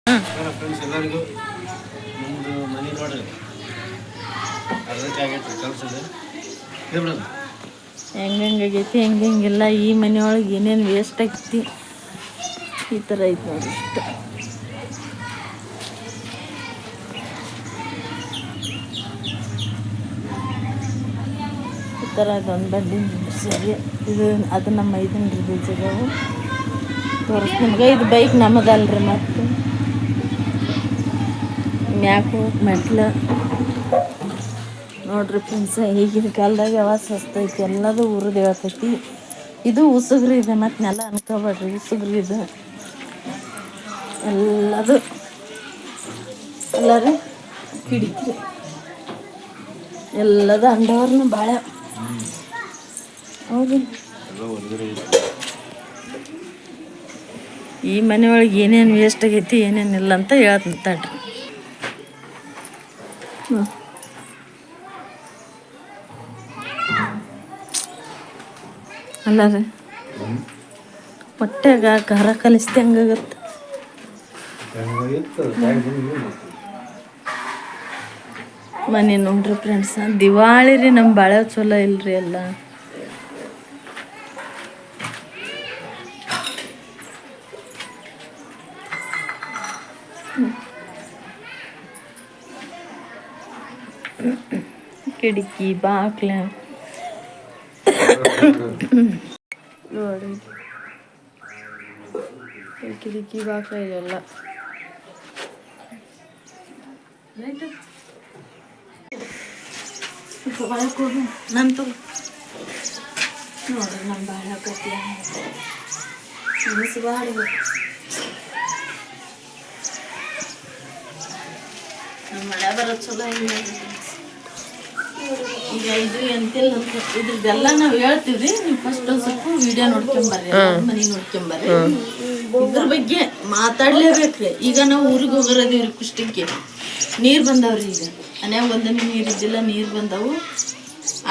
Friends ಎಲ್ಲರಿಗೂ ನಿಮ್ಮದು ಮನೆ ನೋಡ್ರಿ ಅರ್ಧಕ್ಕಾಗೈತೆ ಕಲ್ಸದು ಹೆಂಗಂಗಾಗೈತಿ ಹೆಂಗೆಲ್ಲ ಈ ಮನೆಯೊಳಗೆ ಏನೇನು ವೇಸ್ಟ್ ಆಗೈತಿ ಈ ಥರ ಐತೆ ನೋಡಿ ಇಷ್ಟು. ಈ ಥರ ಇದೊಂದು ಬಡ್ಡಿ ಸರಿ ಇದು ಅದು ನಮ್ಮ ಐದನ್ರಿ ಬೀಜದವು ತೋರಿಸ್ ನಿಮ್ಗೆ. ಇದು ಬೈಕ್ ನಮ್ಮದಲ್ರಿ ಮತ್ತು ಮ್ಯಾಕು ಮೆಟ್ಲು ನೋಡ್ರಿ ಫ್ರೆಂಡ್ಸ್. ಈಗಿನ ಕಾಲದಾಗ ಯಾವ ಸಸ್ತೈತಿ ಎಲ್ಲದು ಉರಿದು ಹೇಳ್ತೈತಿ. ಇದು ಉಸುಗ್ರಿ ಇದೆ ಮತ್ತು ನೆಲ ಅನ್ಕೋಬೇಡ್ರಿ ಉಸುಗ್ರಿ ಇದು ಎಲ್ಲದು ಎಲ್ಲರೂ ಕಿಡಿಕಿ ಎಲ್ಲದು ಅಂಡವ್ರನ್ನ ಭಾಳ ಹೌದು. ಈ ಮನೆಯೊಳಗೆ ಏನೇನು ವೇಸ್ಟ್ ಆಗೈತಿ ಏನೇನಿಲ್ಲ ಅಂತ ಹೇಳ್ತೀನಿ ತಡ್ರಿ. ಅಲ್ಲ ರೀ ಹೊಟ್ಟೆಗ ಖಾರ ಕಲಿಸ್ತೆ ಹಂಗಾಗತ್ತೆ. ಮನೆ ನೋಡ್ರಿ ಫ್ರೆಂಡ್ಸ್ ದಿವಾಳಿ ರೀ ನಮ್ಮ ಭಾಳ ಚಲೋ ಇಲ್ರಿ ಎಲ್ಲ. ಕಿಟಕಿ ಬಾಕ್ಲ ನೋಡಿ ಕಿಟಕಿ ಬಾಕ್ಲ ಇದೆಲ್ಲ ನಂತು ನೋಡ್ರಿ ನಮ್ಮ ಬಾಳ ಕತ್ತಿ ಅನಿಸ್ಬಾರ್ದು. ನಮ್ಮ ಮಳೆ ಬರೋದು ಚಲೋ ಇಲ್ಲ ಈಗ. ಇದು ಎಂತಿಲ್ಲ ಇದ್ರದ್ದೆಲ್ಲ ನಾವು ಹೇಳ್ತೀವ್ರಿ. ನೀವು ಫಸ್ಟ್ ಒಂದು ಸ್ವಲ್ಪ ವಿಡಿಯೋ ನೋಡ್ಕೊಂಬರ್ರಿ, ಮನೆ ನೋಡ್ಕೊಂಬರ್ರಿ. ಇದ್ರ ಬಗ್ಗೆ ಮಾತಾಡ್ಲೇಬೇಕ್ರಿ. ಈಗ ನಾವು ಊರಿಗೆ ಹೋಗೋರದೀವ್ರಿ ಕುಷ್ಟಕ್ಕೆ ನೀರು ಬಂದವ್ರಿ. ಈಗ ಮನ್ಯಾಗ ಒಂದನೇ ನೀರು ಇದ್ದಿಲ್ಲ, ನೀರು ಬಂದವು.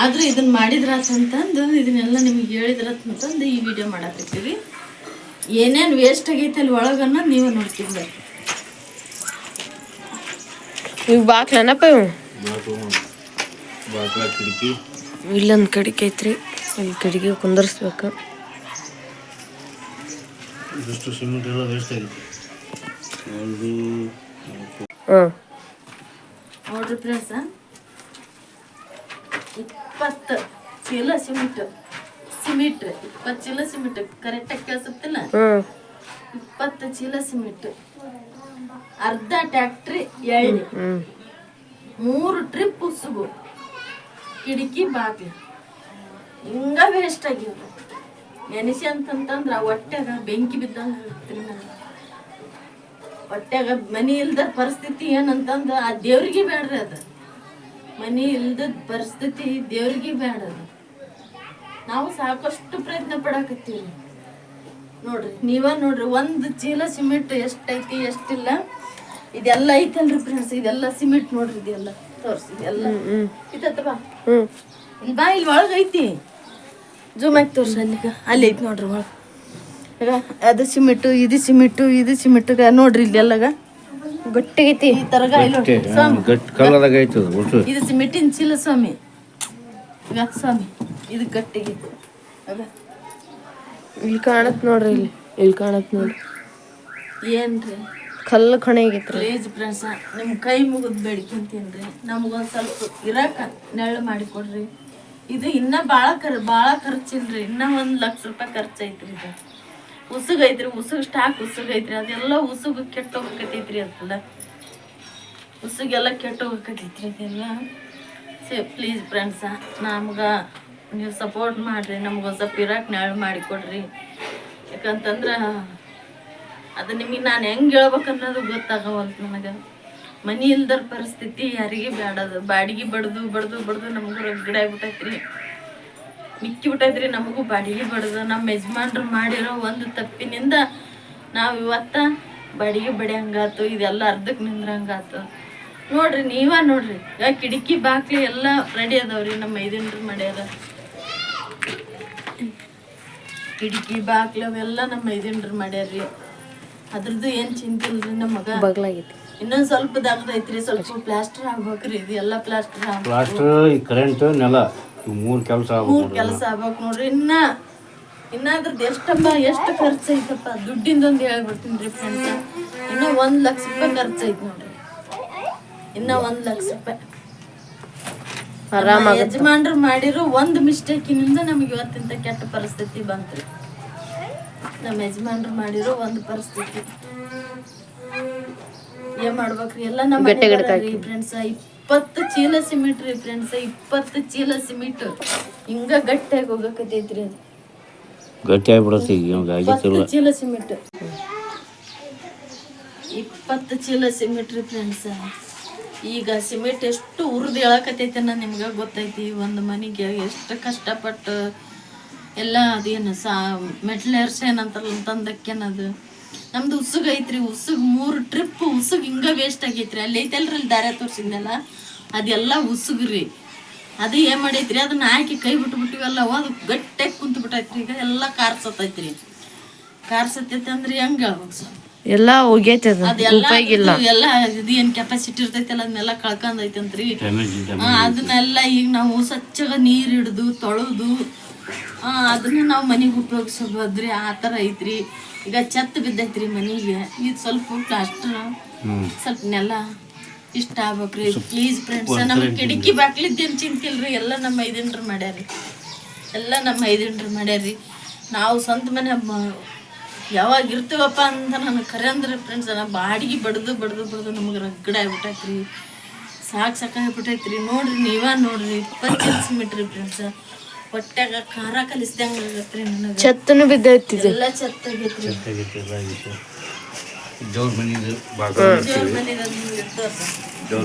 ಆದ್ರೆ ಇದನ್ನ ಮಾಡಿದ್ರಾತಂತಂದು ಇದನ್ನೆಲ್ಲ ನಿಮ್ಗೆ ಹೇಳಿದ್ರಾತಂತಂದು ಈ ವಿಡಿಯೋ ಮಾಡಾಕತ್ತೀವಿ. ಏನೇನು ವೇಸ್ಟ್ ಆಗೈತೆ ಅಲ್ಲಿ ಒಳಗನ್ನ ನೀವೇ ನೋಡ್ಕೊಂಬರ್ರಿ. ಇವು ಬಾಕ್ಲನಪ್ಪ ಇವು ಬಾಕ್ಲ ಕಿಟಕಿ ಇಲ್ಲೊಂದು ಕಿಟಕಿ ಐತ್ರಿ. ಇಲ್ಲಿ ಕಿಟಕಿ ಕುಂದರ್ಸ್ಬೇಕು. ಇಷ್ಟು ಸಿಮೆಂಟ್ ಎಲ್ಲ ವೇಸ್ಟ್ ಆಗೈತಿ. ನೋಡ್ರಿ ಫ್ರೆಂಡ್ಸ್ 20 ಚೀಲ ಸಿಮೆಂಟ್ 20 ಚೀಲ ಸಿಮೆಂಟ್ ಕರೆಕ್ಟಾಗಿ ಕೇಳಿಸುತ್ತಿಲ್ಲ. 20 ಚೀಲ ಸಿಮೆಂಟ್, ಅರ್ಧ ಟ್ಯಾಕ್ಟ್ರಿ ಎಳ್ಳಿ, 3 ಟ್ರಿಪ್ ಉಸುಗು, ಕಿಟಕಿ ಬಾಗ್ಲು ಹಿಂಗ ವೇಸ್ಟ್ ಆಗಿವ್ರಿ. ನೆನೆಸಿ ಅಂತಂತಂದ್ರ ಹೊಟ್ಟೆಗ ಬೆಂಕಿ ಬಿದ್ದಂಗ ಆಗ್ತೈತ್ರಿ. ನನಗೆ ಹೊಟ್ಟೆಗ ಮನಿ ಇಲ್ದ ಪರಿಸ್ಥಿತಿ ಏನಂತಂದ ಆ ದೇವ್ರಿಗೆ ಬೇಡ್ರಿ. ಅದು ಮನಿ ಇಲ್ದ ಪರಿಸ್ಥಿತಿ ದೇವ್ರಿಗೆ ಬೇಡ. ಅದು ನಾವು ಸಾಕಷ್ಟು ಪ್ರಯತ್ನ ಪಡಾಕತ್ತೀವ್ರಿ. ನೋಡ್ರಿ ನೀವ ನೋಡ್ರಿ 1 ಚೀಲ ಸಿಮೆಂಟ್ ಎಷ್ಟೈತಿ ಎಷ್ಟಿಲ್ಲ. ಇದೆಲ್ಲ ಐತಲ್ರಿ ಫ್ರೆಂಡ್ಸ್, ಇದೆಲ್ಲ ಸಿಮೆಂಟ್ ನೋಡ್ರಿ. ಇದೆಲ್ಲ ತೋರ್ಸಿ, ಇದೆಲ್ಲ ಇತ್ತ ಬಾ ಇಲ್ಲಿ ಬಾ, ಇಲ್ಲಿ ಒಳಗೆ ಐತಿ. ಜೂಮ್ ಆಗಿ ತೋರ್ಸಿ. ಅಲ್ಲಿ ಐತಿ ನೋಡ್ರಿ ಒಳಗೆ. ಈಗ ಅದು ಸಿಮೆಂಟು, ಇದು ಸಿಮೆಂಟು, ಇದು ಸಿಮೆಂಟ್ ನೋಡ್ರಿ. ಇಲ್ಲೆಲ್ಲಗ ಗಟ್ಟಿಗೈತಿ ಈ ತರಗ. ಇದು ಸಿಮೆಂಟಿನ ಚೀಲ ಸ್ವಾಮಿ. ಈಗ ಸ್ವಾಮಿ ಇದು ಗಟ್ಟಿಗೈತಿ. ಇಲ್ಲಿ ಕಾಣತ್ ನೋಡ್ರಿ. ಇಲ್ಲಿ ಕಾಣತ್ ನೋಡ್ರಿ. ಏನ್ರಿ ಕಲ್ಲು ಖಣೆ ಆಗೈತ್ರಿ. ಪ್ಲೀಸ್ ಫ್ರೆಂಡ್ಸ್ ನಿಮ್ಮ ಕೈ ಮುಗಿದ್ ಬೇಡ್ಕೊಂತೀನ್ರಿ. ನಮಗೊಂದು ಸ್ವಲ್ಪ ಇರಾಕ ನೆರಳು ಮಾಡಿಕೊಡ್ರಿ. ಇದು ಇನ್ನ ಭಾಳ ಖರ್ಚಿಲ್ರಿ. ಇನ್ನ 1 ಲಕ್ಷ ರೂಪಾಯಿ ಖರ್ಚೈತ್ರಿ. ಇದು ಉಸುಗ್ ಐತ್ರಿ. ಉಸುಗ್ ಸ್ಟಾಕ್ ಉಸುಗ್ ಐತ್ರಿ. ಅದೆಲ್ಲ ಉಸುಗ್ ಕೆಟ್ಟೋಗಕತ್ತೈತ್ರಿ. ಅದೆಲ್ಲ ಉಸುಗೆಲ್ಲ ಕೆಟ್ಟೋಗಕತ್ತೈತ್ರಿ. ಅದೆಲ್ಲ ಪ್ಲೀಸ್ ಫ್ರೆಂಡ್ಸ ನಮ್ಗೆ ನೀವು ಸಪೋರ್ಟ್ ಮಾಡಿರಿ. ನಮ್ಗೊಂದು ಸ್ವಲ್ಪ ಇರಾಕ್ ನೆರಳು ಮಾಡಿಕೊಡ್ರಿ. ಯಾಕಂತಂದ್ರೆ ಅದು ನಿಮಗೆ ನಾನು ಹೆಂಗೆ ಹೇಳ್ಬೇಕನ್ನೋದು ಗೊತ್ತಾಗವಲ್ತು ನನಗೆ. ಮನೆ ಇಲ್ದರ ಪರಿಸ್ಥಿತಿ ಯಾರಿಗೆ ಬೇಡದು. ಬಾಡಿಗೆ ಬಡ್ದು ನಮಗೂ ರಗಡೆ ಆಗ್ಬಿಟ್ಟೈತ್ರಿ. ಮಿಕ್ಕಿ ಬಿಟ್ಟೈತ್ರಿ ನಮಗೂ ಬಾಡಿಗೆ ಬಡ್ದು. ನಮ್ಮ ಯಜಮಾನ್ರು ಮಾಡಿರೋ ಒಂದು ತಪ್ಪಿನಿಂದ ನಾವು ಇವತ್ತು ಬಾಡಿಗೆ ಬಡಿಯಂಗಾತು. ಇದೆಲ್ಲ ಅರ್ಧಕ್ಕೆ ನಿಂದ್ರಂಗಾತು. ನೋಡ್ರಿ ನೀವ ನೋಡ್ರಿ. ಈಗ ಕಿಟಕಿ ಬಾಕ್ಲಿ ಎಲ್ಲ ರೆಡಿ ಅದಾವ್ರಿ. ನಮ್ಮ ಮೈದನ್ರು ಮಾಡ್ಯಾರ. ಕಿಟಕಿ ಬಾಕ್ಲಿ ಅವೆಲ್ಲ ನಮ್ಮ ಮೈದನ್ರು ಮಾಡ್ಯಾರ್ರಿ. ಅದ್ರದ್ದು ಏನ್ ಚಿಂತೆ ಇಲ್ರಿ ನಮಗ. ಬಗ್ಲಾಗೈತಿ. ಇನ್ನೊಂದ್ ಸ್ವಲ್ಪ ದಾಗದೈತ್ರಿ, ಸ್ವಲ್ಪ ಪ್ಲಾಸ್ಟರ್ ಆಗ್ಬೇಕ್ರಿ. ಇದು ಎಲ್ಲ ಪ್ಲಾಸ್ಟರ್ ಈ ಕರೆಂಟ್ ನೆಲ 3 ಕೆಲಸ ಆಗ್ಬೇಕು ನೋಡ್ರಿ. ಇನ್ನ ಅದ್ರದ್ದು ಎಷ್ಟು ಖರ್ಚು ಐತಪ್ಪ, ದುಡ್ಡಿಂದೊಂದು ಹೇಳ್ಬಿಡ್ತೀನಿ ಫ್ರೆಂಡ್ಸ್. ಇನ್ನ 1 ಲಕ್ಷ ರೂಪಾಯಿ ಖರ್ಚು ಐತಿ ನೋಡ್ರಿ. ಇನ್ನ 1 ಲಕ್ಷ ರೂಪಾಯಿ ಯಜಮಾನ್ರು ಮಾಡಿರೋ ಒಂದು ಮಿಸ್ಟೇಕಿನಿಂದ ನಮಗೆ ಇವತ್ತಿಂತ ಕೆಟ್ಟ ಪರಿಸ್ಥಿತಿ ಬಂತ್ರಿ. ನಮ್ಮ ಯಜಮಾನ್ರು ಮಾಡಿರೋ ಒಂದು ಪರಿಸ್ಥಿತಿ ಏನ್ ಮಾಡ್ಬೇಕ್ರಿ? ಎಲ್ಲ ನಮ್ಮ ಫ್ರೆಂಡ್ಸ್ 20 ಚೀಲ ಸಿಮೆಂಟ್ ರೀ ಫ್ರೆಂಡ್ಸ್, 20 ಚೀಲ ಸಿಮೆಂಟ್ ಹಿಂಗ ಗಟ್ಟಿಯಾಗಿ ಹೋಗಕತ್ತೈತ್ರಿ. ಅದು ಗಟ್ಟಿ ಆಗ್ಬಿಡತ್ತೆ. 20 ಚೀಲ ಸಿಮೆಂಟ್, 20 ಚೀಲ ಸಿಮೆಂಟ್ ರೀ ಫ್ರೆಂಡ್ಸ್. ಈಗ ಸಿಮೆಂಟ್ ಎಷ್ಟು ಉರ್ದು ಹೇಳಕತ್ತೈತೆ ಅನ್ನೋದು ನಿಮ್ಗೆ ಗೊತ್ತೈತಿ. ಒಂದು ಮನೆಗೆ ಎಷ್ಟು ಕಷ್ಟಪಟ್ಟು ಎಲ್ಲ ಅದೇನು ಮೆಟ್ಲೇರ್ಸ್ ಏನಂತಾರಲ್ಲ ತಂದಕ್ಕೇನದು ನಮ್ದು ಉಸುಗ ಐತ್ರಿ. ಉಸುಗ್ 3 ಟ್ರಿಪ್ ಉಸುಗ್ ಹಿಂಗ ವೇಸ್ಟ್ ಆಗೈತ್ರಿ. ಅಲ್ಲಿ ಐತಲ್ರಿ ಅಲ್ಲಿ ದಾರ ತೋರ್ಸಿದ್ನಲ್ಲ ಅದೆಲ್ಲ ಉಸುಗ್ರಿ. ಅದು ಏನ್ ಮಾಡೈತ್ರಿ, ಅದನ್ನ ಹಾಕಿ ಕೈ ಬಿಟ್ಬಿಟ್ಟಿವಲ್ಲ, ಅದು ಗಟ್ಟಿಯಾಗಿ ಕುಂತು ಬಿಟ್ಟೈತ್ರಿ. ಈಗ ಎಲ್ಲ ಕಾರ್ಸತ್ತೈತ್ರಿ. ಕಾರ್ಸತ್ತೈತಿ ಅಂದ್ರೆ ಹೆಂಗ ಹೇಳ್ಬೇಕು ಸರ್, ಎಲ್ಲ ಹೋಗೈತೆ. ಅದೆಲ್ಲ ಎಲ್ಲ ಇದು ಏನ್ ಕೆಪಾಸಿಟಿ ಇರ್ತೈತಲ್ಲ ಅದನ್ನೆಲ್ಲ ಕಳ್ಕೊಂಡೈತಂತ್ರಿ. ಅದನ್ನೆಲ್ಲ ಈಗ ನಾವು ಸ್ವಚ್ಛಗ ನೀರ್ ಹಿಡ್ದು ತೊಳೆದು ಅದನ್ನ ನಾವು ಮನೆಗೆ ಉಪಯೋಗಿಸಬಹುದ್ರಿ. ಆ ಥರ ಐತ್ರಿ. ಈಗ ಛತ್ ಬಿದ್ದೈತ್ರಿ ಮನೆಗೆ. ಇದು ಸ್ವಲ್ಪ ಪ್ಲಾಸ್ಟರ್, ಸ್ವಲ್ಪ ನೆಲ ಇಷ್ಟ ಆಗ್ಬೇಕ್ರಿ ಪ್ಲೀಸ್ ಫ್ರೆಂಡ್ಸ್. ನಮ್ಗೆ ಕಿಟಕಿ ಬಾಕ್ಲಿದ್ದೇನು ಚಿಂತಿಲ್ರಿ. ಎಲ್ಲ ನಮ್ಮ ಐದೇನ್ರು ಮಾಡ್ಯಾರಿ, ಎಲ್ಲ ನಮ್ಮ ಐದೇನ್ರು ಮಾಡ್ಯಾರಿ. ನಾವು ಸ್ವಂತ ಮನೆ ಯಾವಾಗ ಇರ್ತೀವಪ್ಪ ಅಂತ ನನಗೆ ಕರೆ ಅಂದ್ರೆ ಫ್ರೆಂಡ್ಸ್, ನಾ ಬಾಡಿಗೆ ಬಡ್ದು ನಮಗೆ ರಗಡ ಆಗ್ಬಿಟ್ಟೈತ್ರಿ. ಸಾಕಾಗ್ಬಿಟ್ಟೈತ್ರಿ. ನೋಡ್ರಿ ನೀವ ನೋಡ್ರಿ 20 ಸಿಮೆಂಟ್ ರೀ ಫ್ರೆಂಡ್ಸ್. ಹೊಟ್ಯಾಗ ಖಾರ ಕಲಿಸ್ದಂಗ ಆಗತ್ರಿ ನನಗೆ. ಛತ್ತನು ಬಿದ್ದೈತಿ. ಎಲ್ಲ ಛತ್ತ ಆಗೈತ್ರಿ.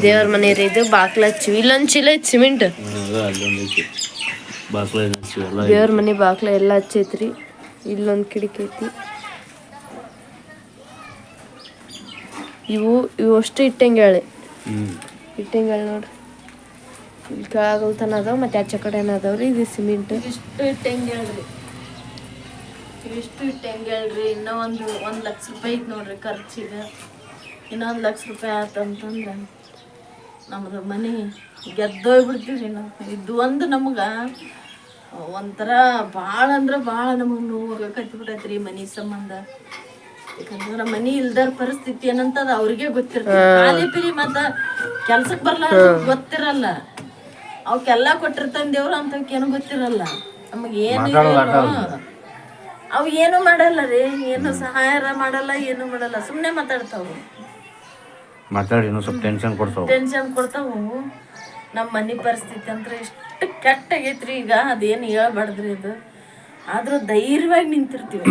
ದೇವ್ರ ಮನೆ ರೀ ಇದು. ಬಾಕ್ಲ ಹಚ್ಚಿವಿ. ಇಲ್ಲೊಂದ್ ಚೀಲ ಐತಿ ಸಿಮೆಂಟ್. ದೇವ್ರ ಮನೆ ಬಾಕ್ಲ ಎಲ್ಲ ಹಚ್ಚೈತ್ರಿ. ಇಲ್ಲೊಂದ್ ಕಿಟಕಿ ಐತಿ. ಇವು ಅಷ್ಟು ಇಟ್ಟಂಗೇಳಿ ನೋಡ್ರಿ. ಇಲ್ಲಿ ಕೆಳಗಲ್ತನ ಅದಾವ, ಮತ್ತೆ ಆಚೆ ಕಡೆನ ಅದಾವ್ರಿ. ಇದು ಸಿಮೆಂಟ್. ಇಷ್ಟು ಇಟ್ಟಂಗೇಳ್ರಿ. ಇನ್ನೂ ಒಂದು 1 ಲಕ್ಷ ರೂಪಾಯಿ ಐತಿ ನೋಡ್ರಿ ಖರ್ಚಿಗೆ. ಇನ್ನೂ 1 ಲಕ್ಷ ರೂಪಾಯಿ ಆತಂತಂದ್ರೆ ನಮ್ದು ಮನೆ ಗೆದ್ದೋಗ್ಬಿಡ್ತೀವಿ ನಾವು. ಇದು ಒಂದು ನಮ್ಗೆ ಒಂಥರ ಭಾಳ ಅಂದ್ರೆ ಭಾಳ ನಮಗೆ ನೋವು ಕತ್ತಿಬಿಟ್ಟೈತ್ರಿ ಮನೆ ಸಂಬಂಧ. ಯಾಕಂದ್ರೆ ಮನಿ ಇಲ್ದಾರ ಪರಿಸ್ಥಿತಿ ಏನಂತದ ಅವ್ರಿಗೆ ಗೊತ್ತಿರ್ತದೆ. ಖಾಲಿ ಪಿರಿ ಮತ್ತ ಕೆಲ್ಸಕ್ಕೆ ಬರ್ಲ ಗೊತ್ತಿರಲ್ಲ. ಅವಕ್ಕೆಲ್ಲ ಕೊಟ್ಟಿರ್ತಾನ ದೇವ್ರು, ಅಂತವಕ್ಕೇನು ಗೊತ್ತಿರಲ್ಲ. ನಮಗೆ ಅವು ಏನು ಮಾಡಲ್ಲ ರೀ, ಏನು ಸಹಾಯ ಮಾಡಲ್ಲ, ಏನು ಮಾಡಲ್ಲ, ಸುಮ್ಮನೆ ಮಾತಾಡ್ತಾವು. ಟೆನ್ಷನ್ ಕೊಡ್ತಾವು. ನಮ್ಮ ಮನೆ ಪರಿಸ್ಥಿತಿ ಅಂದ್ರೆ ಇಷ್ಟು ಕೆಟ್ಟ ಆಗೈತ್ರಿ ಈಗ. ಅದೇನು ಹೇಳ್ಬಾರ್ದ್ರಿ ಅದು. ಆದ್ರೂ ಧೈರ್ಯವಾಗಿ ನಿಂದಿರ್ತೀವಿ,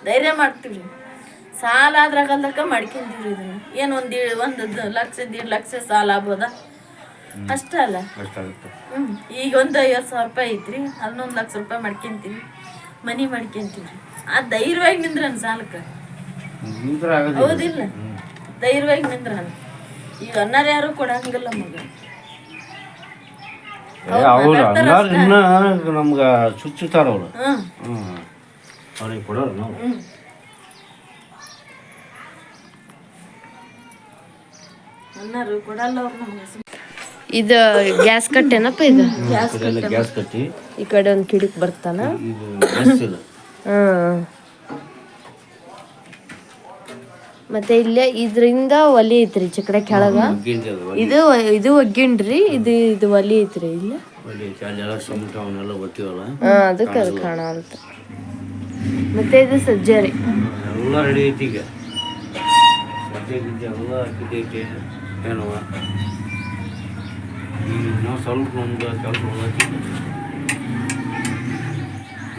ಧೈರ್ಯ ಮಾಡ್ತೀವಿ. ಸಾಲ ಆದ್ರಾಗಲ್ದಕ್ಕ ಮಾಡ್ಕೊಂತೀವಿ. ಇದನ್ನ ಏನು 1 ಲಕ್ಷ 1.5 ಲಕ್ಷ ಸಾಲ ಆಗ್ಬೋದ? ಅಷ್ಟ ಅಲ್ಲ. ಈಗ ಒಂದು 50,000 ರೂಪಾಯಿ ಐತ್ರಿ, ಅದನ್ನ 1 ಲಕ್ಷ ರೂಪಾಯಿ ಮಾಡ್ಕೊಂತೀವಿ, ಮನಿ ಮಾಡ್ಕೊಂತೀವ್ರಿ. ಆ ಧೈರ್ಯವಾಗಿ ನಿಂದ್ರನ್ ಸಾಲಕ್ಕೆ. ಹೌದಿಲ್ಲ? ಧೈರ್ಯವಾಗಿ ನಿಂದ್ರನ್. ಈಗ ಅನ್ನಾರ ಯಾರು ಕೊಡಂಗಿಲ್ಲ ಮಗ. ನಮ್ಗೆ ಚುಚ್ಚುತ್ತಾರ ಅವ್ರು. ಅವ್ರಿಗೆ ಕೊಡೋರು ನಾವು. ಅನ್ನಾರು ಕೊಡಲ್ಲ ಅವ್ರು ನಮ್ಗೆ. ಇದು ಗ್ಯಾಸ್ ಕಟ್ಟೆನಪ್ಪ. ಇದು ಗ್ಯಾಸ್ ಕಟ್ಟಿ ಈ ಕಡೆ ಒಂದು ಕಿಡಿಕ್ ಬರ್ತಾನ. ಮತ್ತೆ ಇಲ್ಲೇ ಇದರಿಂದ ಒಲಿ ಐತ್ರಿ ಚಿಕ್ಕಡೆ ಕೆಳಗ. ಇದು ಒಗ್ಗಿನ್ರಿ. ಇದು ಒಲಿ ಐತ್ರಿ ಇಲ್ಲ. ಅದಕ್ಕೆ ಅದು ಕಾಣಂತ. ಮತ್ತೆ ಇದು ಸಜ್ಜರಿ ಎಲ್ಲ ರೆಡಿ ಐತಿ. ಈಗ ಸಜ್ಜೆ ಗಿಜ್ಜೆ ಎಲ್ಲ ಹಾಕಿದೈತಿ ಏನವ. ನಾವು ಸ್ವಲ್ಪ ನಮ್ಗೆ ಕೆಲಸ ಉಳ್ದೈತಿ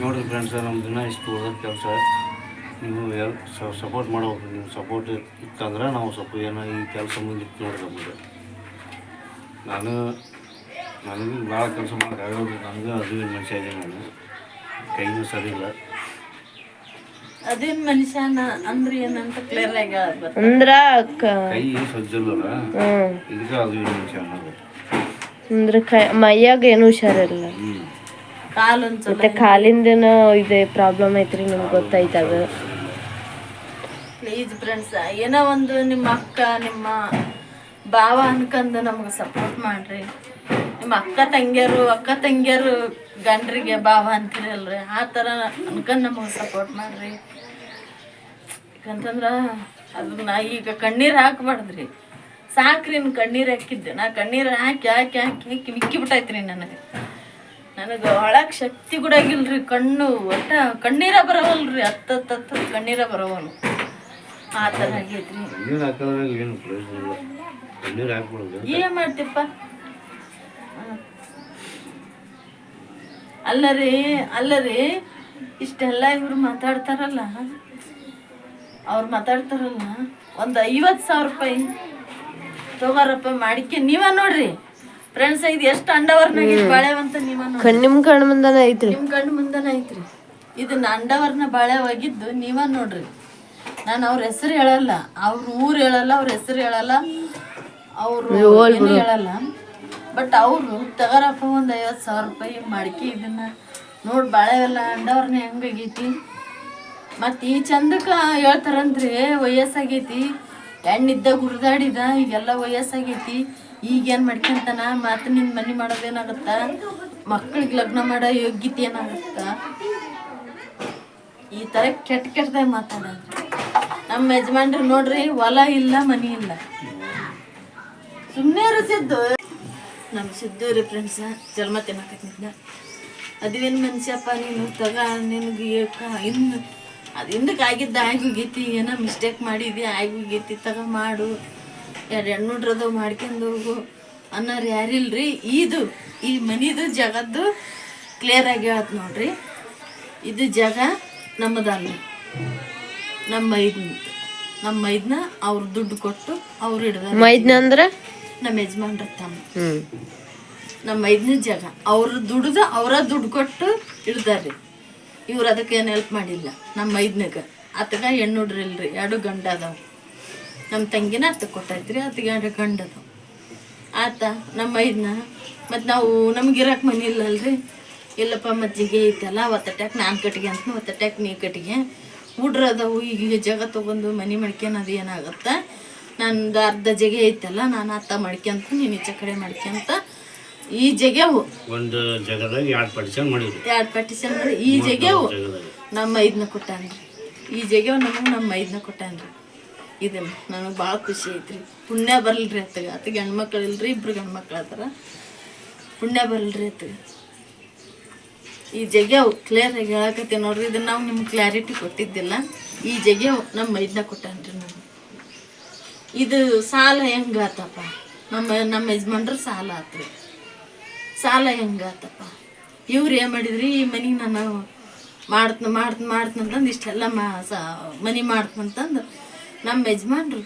ನೋಡಿರಿ ಫ್ರೆಂಡ್ಸ. ನಮ್ಮ ದಿನ ಇಷ್ಟು ಉಳ್ದೈತಿ ಕೆಲಸ. ನೀವು ಸಪೋರ್ಟ್ ಮಾಡ್ಬೇಕು. ನೀವು ಸಪೋರ್ಟ್ ಇತ್ತಂದ್ರೆ ನಾವು ಸ್ವಲ್ಪ ಏನೋ ಈ ಕೆಲಸ ಮುಂದಿತ್ತು ನೋಡ್ರಿ. ನನಗೆ ಭಾಳ ಕೆಲಸ ಮಾಡೋಕ್ಕಾಗೋದು. ನನಗೆ ಅದುವಿನ ಮನುಷ್ಯ ಇದೆ. ನಾನು ಕೈನೂ ಸರಿ ಇಲ್ಲ. ಅದೇನ್ ಮನುಷ್ಯನ ಅಂದ್ರೆ ಏನಂತ ಕ್ಲಿಯರ್ ಆಗಿ ಅಂದ್ರ ಕೈ ಸಜ್ಜಲ್ಲ, ಇದಕ್ಕೆ ಅದುವಿನ ಮನುಷ್ಯ ಅನ್ನೋದು. ಅಂದ್ರೆ ಮೈಯಾಗ ಏನು ಹುಷಾರಿಲ್ಲ. ಕಾಲು ಮತ್ತೆ ಕಾಲಿಂದನ ಇದೆ ಪ್ರಾಬ್ಲಮ್ ಐತ್ರಿ. ನಿಮ್ಗೆ ಗೊತ್ತೈತೆ ಅದು. ಪ್ಲೀಸ್ ಫ್ರೆಂಡ್ಸ್, ಏನೋ ಒಂದು ನಿಮ್ಮ ಅಕ್ಕ ನಿಮ್ಮ ಭಾವ ಅನ್ಕಂದು ನಮ್ಗೆ ಸಪೋರ್ಟ್ ಮಾಡ್ರಿ. ನಿಮ್ಮ ಅಕ್ಕ ತಂಗಿಯರು ಗಂಡ್ರಿಗೆ ಭಾವ ಅಂತೀರಲ್ರಿ, ಆ ಥರ ಅನ್ಕಂಡು ನಮಗೆ ಸಪೋರ್ಟ್ ಮಾಡ್ರಿ. ಯಾಕಂತಂದ್ರೆ ಅದನ್ನ ಈಗ ಕಣ್ಣೀರು ಹಾಕ್ಬಾರ್ದ್ರಿ. ಸಾಕ್ರಿ ಇನ್ನು ಕಣ್ಣೀರು ಹಾಕಿದ್ದೆ. ನಾ ಕಣ್ಣೀರು ಹಾಕಿ ಹಾಕಿ ಹಾಕಿ ಹಾಕಿ ಮಿಕ್ಕಿ ಬಿಟ್ಟೈತ್ರಿ ನನಗೆ ಒಳಗೆ ಶಕ್ತಿ ಕೂಡ ಆಗಿಲ್ರಿ. ಕಣ್ಣು ಒಟ್ಟ ಕಣ್ಣೀರ ಬರವಲ್ರಿ, ಹತ್ತ ಕಣ್ಣೀರ ಬರವಲ್ಲು, ಆ ಥರ ಆಗೈತ್ರಿ. ಏನ್ ಮಾಡ್ತಿಪ್ಪ? ಅಲ್ಲರಿ ಇಷ್ಟೆಲ್ಲ ಇವ್ರು ಮಾತಾಡ್ತಾರಲ್ಲ, ಅವ್ರು ಮಾತಾಡ್ತಾರಲ್ಲ, ಒಂದು 50,000 ರೂಪಾಯಿ ತಗೋರಪ್ಪ ಮಾಡಿಕೆ. ನೀವ ನೋಡ್ರಿ ಫ್ರೆಂಡ್ಸ್, ಇದು ಎಷ್ಟು ಅಂಡವರ್ನಾಗ ಬಾಳೆವಂತ ನೀವ ನೋಡ್ರಿ. ನಿಮ್ ಕಣ್ಣು ಮುಂದನ ಐತ್ರಿ, ನಿಮ್ ಕಣ್ಣು ಮುಂದನ ಐತ್ರಿ. ಇದನ್ನ ಅಂಡವರ್ನ ಬಾಳೆ ಒಗಿದ್ದು ನೀವ ನೋಡ್ರಿ. ನಾನು ಅವ್ರ ಹೆಸರು ಹೇಳಲ್ಲ, ಅವ್ರ ಊರು ಹೇಳಲ್ಲ, ಅವ್ರ ಹೆಸರು ಹೇಳಲ್ಲ, ಅವರು ಏನು ಹೇಳಲ್ಲ. ಬಟ್ ಅವರು ತಗೋರಪ್ಪ ಒಂದು 50,000 ರೂಪಾಯಿ ಮಾಡಿಕೆ. ಇದನ್ನ ನೋಡಿ ಬಾಳೆವೆಲ್ಲ ಅಂಡವರ್ನ ಹೆಂಗಾಗೈತಿ. ಮತ್ತು ಈ ಚಂದಕ್ಕೆ ಹೇಳ್ತಾರಂದ್ರಿ ವಯಸ್ಸಾಗೈತಿ, ಹೆಣ್ಣಿದ್ದಾಗ ಹುರಿದಾಡಿದ, ಈಗೆಲ್ಲ ವಯಸ್ಸಾಗೈತಿ, ಈಗೇನು ಮಾಡ್ಕೊಂತಾನ, ಮತ್ತು ನಿನ್ನ ಮನೆ ಮಾಡೋದೇನಾಗುತ್ತ, ಮಕ್ಳಿಗೆ ಲಗ್ನ ಮಾಡೋ ಯೋಗ್ಯತೆ ಏನಾಗುತ್ತ, ಈ ಥರ ಕೆಟ್ಟದಾಗ ಮಾತಾಡೋದು. ನಮ್ಮ ಯಜಮಾನ್ರು ನೋಡ್ರಿ, ಹೊಲ ಇಲ್ಲ ಮನಿ ಇಲ್ಲ, ಸುಮ್ಮನೆ ಸಿದ್ದು. ನಮ್ಮ ಸಿದ್ದು ರೀ ಫ್ರೆಂಡ್ಸ, ಜನ್ಮ ತಿನ್ನಕತ್ತಿದ್ದ. ಅದೇನು ಮನುಷ್ಯಪ್ಪ ನೀನು ತಗ, ನಿನಗೆ ಇನ್ನು ಅದು ಹಿಂದಕ್ಕೆ ಆಗಿದ್ದ ಆಗೋಗೈತಿ, ಏನೋ ಮಿಸ್ಟೇಕ್ ಮಾಡಿದ್ವಿ ಆಗೋಗೈತಿ, ತಗ ಮಾಡು, ಎರಡು ಹೆಣ್ಣುಡ್ರದವು ಮಾಡ್ಕೊಂಡು ಹೋಗು ಅನ್ನೋರು ಯಾರಿಲ್ರಿ. ಈ ಮನಿದು ಜಗದ್ದು ಕ್ಲಿಯರಾಗಿ ಹೇಳತ್ ನೋಡ್ರಿ. ಇದು ಜಾಗ ನಮ್ಮದಲ್ಲ, ನಮ್ಮ ಮೈದ್ನ ಅವ್ರು ದುಡ್ಡು ಕೊಟ್ಟು ಅವ್ರು ಹಿಡ್ದಾರ. ಮೈದ್ನ ಅಂದ್ರೆ ನಮ್ಮ ಯಜಮಾನ್ರ ತಮ್ಮ, ನಮ್ಮ ಮೈದ್ನ ಜಾಗ ಅವ್ರು ದುಡ್ದು ದುಡ್ಡು ಕೊಟ್ಟು ಹಿಡ್ದಾರ್ರಿ. ಇವ್ರು ಅದಕ್ಕೆ ಏನು ಹೆಲ್ಪ್ ಮಾಡಿಲ್ಲ. ನಮ್ಮ ಮೈದ್ನಾಗ ಆತಗ ಹೆಣ್ಣುಡ್ರಿಲ್ರಿ, 2 ಗಂಡ ಅದಾವ. ನಮ್ಮ ತಂಗಿನ ಆತ ಕೊಟ್ಟೈತ್ರಿ, ಆತಗೆ 2 ಗಂಡ ಅದಾವ. ಆತ ನಮ್ಮ ಮೈದ್ನ ಮತ್ತು ನಾವು ನಮ್ಗಿರಕ್ಕೆ ಮನೆ ಇಲ್ಲಲ್ರಿ. ಇಲ್ಲಪ್ಪ ಮತ್ತು ಜಿಗೆ ಐತಲ್ಲ, ಒತ್ತಟ್ಯಾಕೆ ನಾನು ಕಟ್ಟಿಗೆ ಅಂತ, ಒತ್ತಟ್ಯಾಕೆ ನೀ ಕಟ್ಟಿಗೆ, ಹುಡ್ರು ಅದಾವು. ಈಗ ಜಾಗ ತೊಗೊಂಡು ಮನೆ ಮಾಡ್ಕೊಳೋದು ಏನಾಗುತ್ತೆ, ನಂದು ಅರ್ಧ ಜಗೆ ಐತಲ್ಲ, ನಾನು ಅತ್ತ ಮಾಡ್ಕೊಂತ ನೀನು ಈಚೆ ಕಡೆ ಮಾಡ್ಕೊಂತ ಈ ಜಗೆವು ಒಂದು ಜಾಗದಾಗ 2 ಪಾರ್ಟಿಷನ್ ಮಾಡಿ ಈ ಜಗೆವು ನಮ್ಮ ಮೈದ್ನ ಕೊಟ್ಟಾನ್ರಿ. ಈ ಜಗೆವು ನಮ್ಮ ಮೈದ್ನ ಕೊಟ್ಟಾನ್ರಿ. ಇದನ್ನು ನನಗೆ ಭಾಳ ಖುಷಿ ಐತ್ರಿ. ಪುಣ್ಯ ಬರಲ್ರಿ ಅತ್ತಗೆ ಹೆಣ್ಮಕ್ಳು ಇಲ್ರಿ, 2 ಗಂಡ್ಮಕ್ಳು ಅದಾರ. ಪುಣ್ಯ ಬರಲ್ರಿ ಅತ್ತಗೆ. ಈ ಜಗೆವು ಕ್ಲಿಯರಾಗಿ ಹೇಳಕತ್ತೀವಿ ನೋಡ್ರಿ. ಇದನ್ನು ನಾವು ನಿಮ್ಗೆ ಕ್ಲಾರಿಟಿ ಕೊಟ್ಟಿದ್ದಿಲ್ಲ. ಈ ಜಗೆವು ನಮ್ಮ ಮೈದ್ನ ಕೊಟ್ಟಾನ್ರಿ. ನಾನು ಇದು ಸಾಲ ಹೆಂಗಾತಪ್ಪ, ನಮ್ಮ ಯಜಮಾನ್ರ ಸಾಲ ಆತ್ರಿ. ಸಾಲ ಹೆಂಗಾತಪ್ಪ, ಇವ್ರು ಏನು ಮಾಡಿದ್ರಿ, ಈ ಮನೆಗೆ ನಾನು ಮಾಡ್ತಂತಂದು ಇಷ್ಟೆಲ್ಲ ಮನೆ ಮಾಡ್ತಂತಂದು ನಮ್ಮ ಯಜಮಾನ್ರು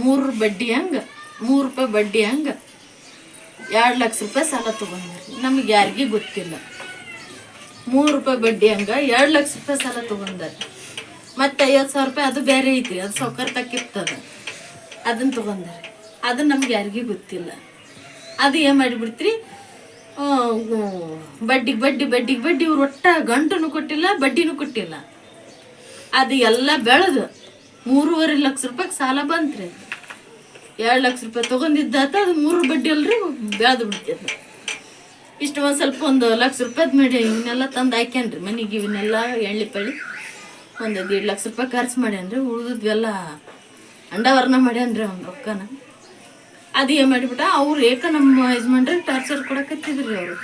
3 ಬಡ್ಡಿ ಹಂಗೆ, 3 ರೂಪಾಯಿ ಬಡ್ಡಿ ಹಂಗೆ 2 ಲಕ್ಷ ರೂಪಾಯಿ ಸಾಲ ತೊಗೊಂಡ್ರಿ. ನಮಗೆ ಯಾರಿಗೂ ಗೊತ್ತಿಲ್ಲ. 3 ರೂಪಾಯಿ ಬಡ್ಡಿ ಹಂಗೆ 2 ಲಕ್ಷ ರೂಪಾಯಿ ಸಾಲ ತೊಗೊಂಡಾರೆ. ಮತ್ತು 50,000 ರೂಪಾಯಿ ಅದು ಬೇರೆ ಐತ್ರಿ, ಅದು ಸೌಕರ್ ತಕ್ಕಿರ್ತದ, ಅದನ್ನು ತೊಗೊಂಡಾರೆ. ಅದು ನಮ್ಗೆ ಯಾರಿಗೂ ಗೊತ್ತಿಲ್ಲ. ಅದು ಏನು ಮಾಡಿಬಿಡ್ತೀರಿ, ಬಡ್ಡಿಗೆ ಇವ್ರು ಒಟ್ಟ ಗಂಟು ಕೊಟ್ಟಿಲ್ಲ, ಬಡ್ಡಿನೂ ಕೊಟ್ಟಿಲ್ಲ. ಅದು ಎಲ್ಲ ಬೆಳೆದು 3.5 ಲಕ್ಷ ರೂಪಾಯಿಗೆ ಸಾಲ ಬಂತ್ರಿ. 2 ಲಕ್ಷ ರೂಪಾಯಿ ತೊಗೊಂಡಿದ್ದಾತ, ಅದು 3 ಬಡ್ಡಿ ಅಲ್ರಿ ಬೆಳೆದು ಬಿಡ್ತದ. ಇಷ್ಟು ಒಂದು ಲಕ್ಷ ರೂಪಾಯ್ದು ಮಾಡಿ ಇವನ್ನೆಲ್ಲ ತಂದು ಹಾಕ್ಯಾನ್ರಿ ಮನೆಗೆ. ಇವನ್ನೆಲ್ಲ ಎಳ್ಳಿ ಪಳ್ಳಿ ಒಂದು 1.5 ಲಕ್ಷ ರೂಪಾಯಿ ಖರ್ಚು ಮಾಡ್ಯಾನ್ರಿ. ಉಳಿದಿದ್ವೆಲ್ಲ ಅಂಡವರ್ನ ಮಾಡ್ಯಾನ್ರಿ ಅವ್ನ ರೊಕ್ಕನ. ಅದು ಏನು ಮಾಡಿಬಿಟ್ಟ, ಅವ್ರು ನಮ್ಮ ಯಜಮಾನ್ರಿಗೆ ಟಾರ್ಚರ್ ಕೊಡಕತ್ತಿದ್ರಿ ಅವರು.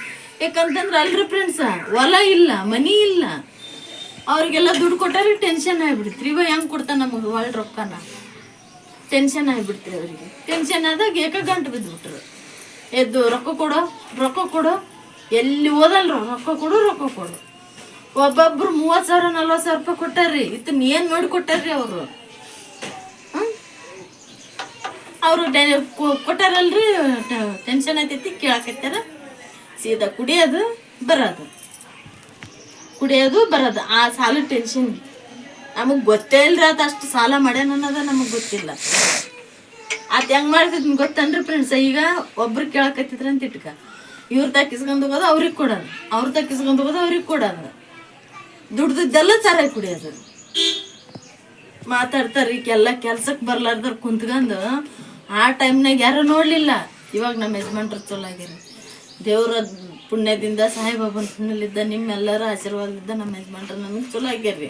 ಯಾಕಂತಂದ್ರೆ ಅಲ್ರಿ ಫ್ರೆಂಡ್ಸ, ಹೊಲ ಇಲ್ಲ ಮನಿ ಇಲ್ಲ, ಅವ್ರಿಗೆಲ್ಲ ದುಡ್ಡು ಕೊಟ್ಟಾರಿ ಟೆನ್ಷನ್ ಆಗಿಬಿಡ್ತ್ರಿ. ಇವ ಹೆಂಗೆ ಕೊಡ್ತಾನೆ ನಮಗೆ ಒಳ್ಳೆ ರೊಕ್ಕನ, ಟೆನ್ಷನ್ ಆಗಿಬಿಡ್ತೀರಿ ಅವರಿಗೆ. ಟೆನ್ಷನ್ ಆದಾಗ ಗಂಟು ಬಿದ್ದುಬಿಟ್ರು. ಎದ್ದು ರೊಕ್ಕ ಕೊಡು ಎಲ್ಲಿ ಓದಲ್ರು, ರೊಕ್ಕ ಕೊಡು. ಒಬ್ಬೊಬ್ರು 30,000 40,000 ರೂಪಾಯಿ ಕೊಟ್ಟಾರ್ರಿ. ಇದನ್ನ ಏನು ನೋಡಿ ಕೊಟ್ಟಾರ್ರಿ ಅವರು. ಅವರು ಕೊಟ್ಟಾರಲ್ರಿ, ಟೆನ್ಷನ್ ಆಯ್ತೈತಿ, ಕೇಳಕತ್ತಾರ. ಸೀದಾ ಕುಡಿಯೋದು ಬರೋದು ಆ ಸಾಲ ಟೆನ್ಷನ್. ನಮಗೆ ಗೊತ್ತೇ ಇಲ್ರಿ ಅದು ಅಷ್ಟು ಸಾಲ ಮಾಡ್ಯಾನ ಅನ್ನೋದು ನಮಗೆ ಗೊತ್ತಿಲ್ಲ. ಅದು ಹೆಂಗೆ ಮಾಡ್ತಿದ್ ಗೊತ್ತನ್ರಿ ಫ್ರೆಂಡ್ಸ್. ಈಗ ಒಬ್ರು ಕೇಳಕತ್ತಿದ್ರ ಅಂತ ಇಟ್ಕ, ಇವ್ರ ತಕ್ಕಿಸ್ಕೊಂಡು ಹೋಗೋದು ಅವ್ರಿಗೆ ಕೊಡೋದು, ಅವ್ರ ತಕ್ಕಿಸ್ಕೊಂಡು ಹೋಗೋದು ಅವ್ರಿಗೆ ಕೊಡೋದು, ದುಡ್ದದ್ದೆಲ್ಲ ಸಾರಾಗಿ ಕುಡಿಯೋದು. ಮಾತಾಡ್ತಾರೆ ಈಗೆಲ್ಲ ಕೆಲ್ಸಕ್ಕೆ ಬರ್ಲಾರ್ದಾರ ಕುಂತ್ಕೊಂಡು ಆ ಟೈಮ್ನಾಗ ಯಾರು ನೋಡಲಿಲ್ಲ. ಇವಾಗ ನಮ್ಮ ಯಜಮಾನ್ರು ಚಲೋ ಆಗ್ಯಾರ. ದೇವ್ರ ಪುಣ್ಯದಿಂದ ಸಾಯಿಬಾಬನ ಪುಣ್ಯಲಿದ್ದ ನಿಮ್ಮೆಲ್ಲರ ಆಶೀರ್ವಾದದಿಂದ ನಮ್ಮ ಯಜಮಾನ್ರು ನಮಗೆ ಚಲೋ ಆಗ್ಯಾರ್ರಿ.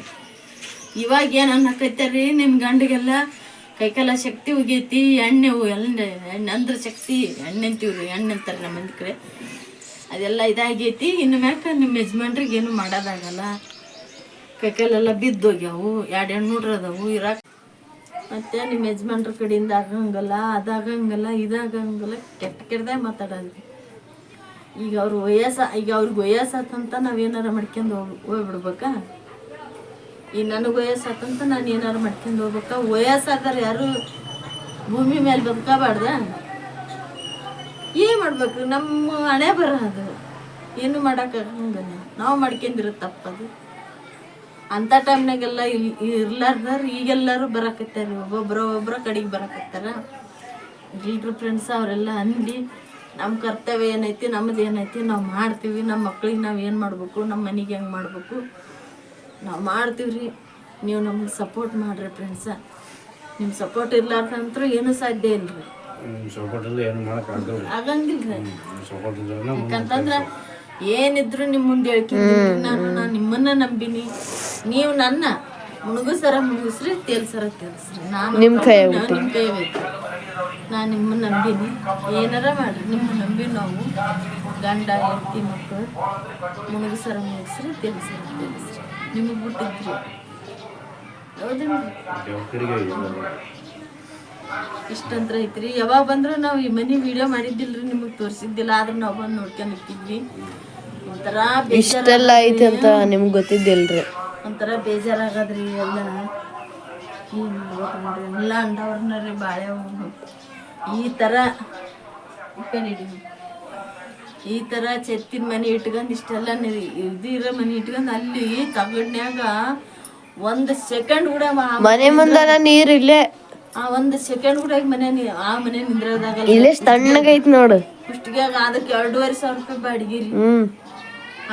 ಇವಾಗ ಏನು ಅನ್ನಕೈತಾರ್ರಿ, ನಿಮ್ಮ ಗಂಡಿಗೆಲ್ಲ ಕೈಕಾಲ ಶಕ್ತಿ ಹೋಗೈತಿ, ಎಣ್ಣೆ ಅಂದ್ರೆ ಶಕ್ತಿ ಎಣ್ಣೆ ಅಂತೀವ್ರಿ, ಎಣ್ಣೆ ಅಂತಾರೆ ನಮ್ಮ ಮಂದಿ ಕಡೆ. ಅದೆಲ್ಲ ಇದಾಗೈತಿ. ಇನ್ನು ಮ್ಯಾಕ ನಿಮ್ಮ ಯಜಮಾನ್ರಿಗೆ ಏನು ಮಾಡೋದಾಗಲ್ಲ. ಕೈಕಾಲೆಲ್ಲ ಬಿದ್ದೋಗ್ಯಾವು, 2 ಹೆಣ್ಣುಡ್ರು ಅದಾವು ಇರಾಕ. ಮತ್ತು ನಿಮ್ಮ ಯಜಮಾನ್ರ ಕಡೆಯಿಂದ ಆಗಂಗಲ್ಲ, ಅದಾಗಂಗಲ್ಲ, ಇದಾಗಂಗಲ್ಲ, ಕೆಟ್ಟದಾಗ ಮಾತಾಡೋದ್ರಿ. ಈಗ ಅವ್ರಿಗೆ ವಯಸ್ಸಾತಂತ ನಾವೇನಾರ ಮಾಡ್ಕೊಂಡು ಹೋಗ್ಬಿಡ್ಬೇಕಾ? ಈಗ ನನಗೆ ವಯಸ್ಸಾತಂತ ನಾನು ಏನಾರು ಮಾಡ್ಕೊಂಡು ಹೋಗ್ಬೇಕಾ? ವಯಸ್ಸಾದ್ರೆ ಯಾರು ಭೂಮಿ ಮೇಲೆ ಬದುಕಬಾರ್ದ? ಏನು ಮಾಡ್ಬೇಕು? ನಮ್ಮ ಹಣೆ ಬರೋದು ಏನು ಮಾಡೋಕ್ಕಾಗಂಗಲ್ಲ. ನಾವು ಮಾಡ್ಕೊಂಡಿರೋ ತಪ್ಪದು. ಅಂಥ ಟೈಮ್ನಾಗೆಲ್ಲ ಇರ್ಲಾರ್ದಾರು ಈಗೆಲ್ಲರೂ ಬರಾಕತ್ತಾರೆ, ಒಬ್ಬೊಬ್ಬರ ಕಡೆಗೆ ಬರಾಕತ್ತಾರ. ಇಲ್ರಿ ಫ್ರೆಂಡ್ಸ್, ಅವರೆಲ್ಲ ಅಂದು ನಮ್ಮ ಕರ್ತವ್ಯ ಏನೈತಿ, ನಮ್ಮದು ಏನೈತಿ ನಾವು ಮಾಡ್ತೀವಿ. ನಮ್ಮ ಮಕ್ಳಿಗೆ ನಾವು ಏನು ಮಾಡಬೇಕು, ನಮ್ಮ ಮನೆಗೆ ಹೆಂಗೆ ಮಾಡಬೇಕು ನಾವು ಮಾಡ್ತೀವಿ ರೀ. ನೀವು ನಮ್ಗೆ ಸಪೋರ್ಟ್ ಮಾಡಿರಿ ಫ್ರೆಂಡ್ಸ. ನಿಮ್ಮ ಸಪೋರ್ಟ್ ಇರ್ಲಾರ್ದಂತೂ ಏನೂ ಸಾಧ್ಯ ಇಲ್ರಿ. ಆಗಂಗಿಲ್ಲ ರೀ. ಯಾಕಂತಂದ್ರೆ ಏನಿದ್ರು ನಿಮ್ಮ ಮುಂದೆ ಹೇಳ್ಕಿದ್ದೀನಿ. ನಾನು ನಿಮ್ಮನ್ನ ನಂಬಿನಿ, ನೀವು ನನ್ನ ಮುಳುಗುಸರ ಮುಳುಗಿಸ್ರಿ, ತೇಲ್ಸರ ತೇಲ್ಸ್ರಿ. ನಾನು ನಿಮ್ಮ ಕೈ ಬೇಕು. ನಾನು ನಿಮ್ಮನ್ನ ನಂಬಿನಿ, ಏನಾರ ಮಾಡ್ರಿ. ನಿಮ್ಮ ನಂಬಿ ನಾವು ಗಂಡ ಹೆಂಡತಿ ಮಕ್ಕಳು ಮುಳುಗುಸರ ಮುಳುಗಿಸ್ರಿ, ತೇಲ್ಸರ ತೇಲ್ಸ್ರಿ. ನಿಮಗೆ ಬಿಟ್ಟಿದ್ರಿ. ಇಷ್ಟಂತ್ರ ಐತ್ರಿ. ಯಾವಾಗ ಬಂದ್ರು ನಾವು ಈ ಮನೆ ವಿಡಿಯೋ ಮಾಡಿದ್ದಿಲ್ರಿ, ನಿಮಗೆ ತೋರಿಸಿದ್ದಿಲ್ಲ. ಆದ್ರೆ ನಾವು ಬಂದು ನೋಡ್ಕೊಂಡು ಹೋಗ್ತಿದ್ವಿ. ಒಂಥರ ಇಷ್ಟೆಲ್ಲ ಐತಿ ಅಂತ ನಿಮ್ಗೆ ಗೊತ್ತಿದ್ದಿಲ್ರಿ. ಒಂಥರ ಬೇಜಾರಾಗದ್ರಿ. ಎಲ್ಲ ಎಲ್ಲ ಅಂಡವ್ರನ್ನ ಬಾಳೆಹಣ್ಣು ಈ ಥರ ಚೆತ್ತಿನ ಮನೆ ಇಟ್ಕೊಂಡು ಇಷ್ಟೆಲ್ಲ ಇದು ಇರೋ ಮನೆ ಇಟ್ಕೊಂಡು ಅಲ್ಲಿ ತಗಡ್ನ್ಯಾಗ 1 ಸೆಕೆಂಡ್ ಕೂಡ ಮನೆ ಮುಂದನ ನೀರಿಲ್ಲೇ, 1 ಸೆಕೆಂಡ್ ಕೂಡ ಆ ಮನೆ ನಿಂದ್ರದಾಗಲ್ಲ. ಇಲ್ಲೇ ತಣ್ಣಗೈತಿ ನೋಡು. ಕುಷ್ಟಿಗ್ಯಾಗ ಅದಕ್ಕೆ 2,500 ರೂಪಾಯಿ ಬಾಡಿಗೆ ರೀ.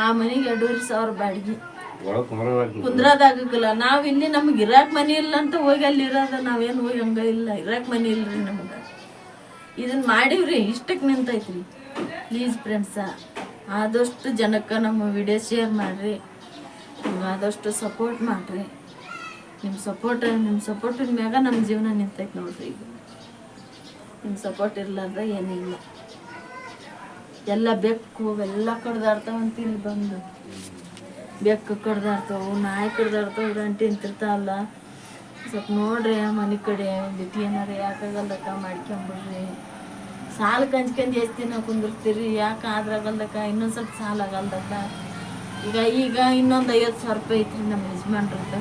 ಆ ಮನೆಗೆ 2,500 ಬಾಡಿಗೆ. ಕುಂದ್ರದಾಗಲ್ಲ. ನಾವ್ ಇಲ್ಲಿ ನಮ್ಗೆ ಇರಾಕ್ ಮನೆ ಇಲ್ಲ ಅಂತ ಹೋಗಿ ಅಲ್ಲಿ ಇರೋದ. ನಾವೇನು ಹೋಗಿ ಹಂಗ ಇಲ್ಲ, ಇರಾಕ್ ಮನೆ ಇಲ್ರಿ ನಮ್ಗೆ. ಇದನ್ನ ಮಾಡಿವ್ರಿ, ಇಷ್ಟಕ್ಕೆ ನಿಂತೈತ್ರಿ. ಪ್ಲೀಸ್ ಫ್ರೆಂಡ್ಸ, ಆದಷ್ಟು ಜನಕ್ಕೆ ನಮ್ಮ ವಿಡಿಯೋ ಶೇರ್ ಮಾಡಿರಿ. ಆದಷ್ಟು ಸಪೋರ್ಟ್ ಮಾಡಿರಿ. ನಿಮ್ಮ ಸಪೋರ್ಟಿನ ಮ್ಯಾಗ ನಮ್ಮ ಜೀವನ ನಿಂತೈತೆ ನೋಡ್ರಿ. ಈಗ ನಿಮ್ಮ ಸಪೋರ್ಟ್ ಇರ್ಲಾರ್ದ ಏನಿಲ್ಲ. ಎಲ್ಲ ಬೆಕ್ಕು ಎಲ್ಲ ಕಡ್ದಾಡ್ತಾವಂತ ಇಲ್ಲಿ ಬಂದು. ಬೆಕ್ಕು ಕಡ್ದಾಡ್ತಾವು, ನಾಯಿ ಕಡ್ದಾಡ್ತಾವು, ಗಂಟೆ ನಿಂತಿರ್ತಾವಲ್ಲ. ಸ್ವಲ್ಪ ನೋಡ್ರಿ ಮನೆ ಕಡೆ ಬಿಟ್ಟು ಏನಾರ ಯಾಕಾಗಲ್ಲಕ್ಕ ಮಾಡ್ಕೊಂಬಿಡ್ರಿ. ಸಾಲ ಕಂಚ್ಕೊಂಡು ಎಷ್ಟು ದಿನ ಕುಂದಿರ್ತೀರಿ? ಯಾಕೆ ಆದ್ರಾಗಲ್ದಕ್ಕ ಇನ್ನೊಂದು ಸ್ವಲ್ಪ ಸಾಲ ಆಗಲ್ದಕ್ಕ. ಈಗ ಇನ್ನೊಂದು 50,000 ರೂಪಾಯಿ ಐತ್ರಿ ನಮ್ಮ ಯಜಮಾನ್ರದ್ದು.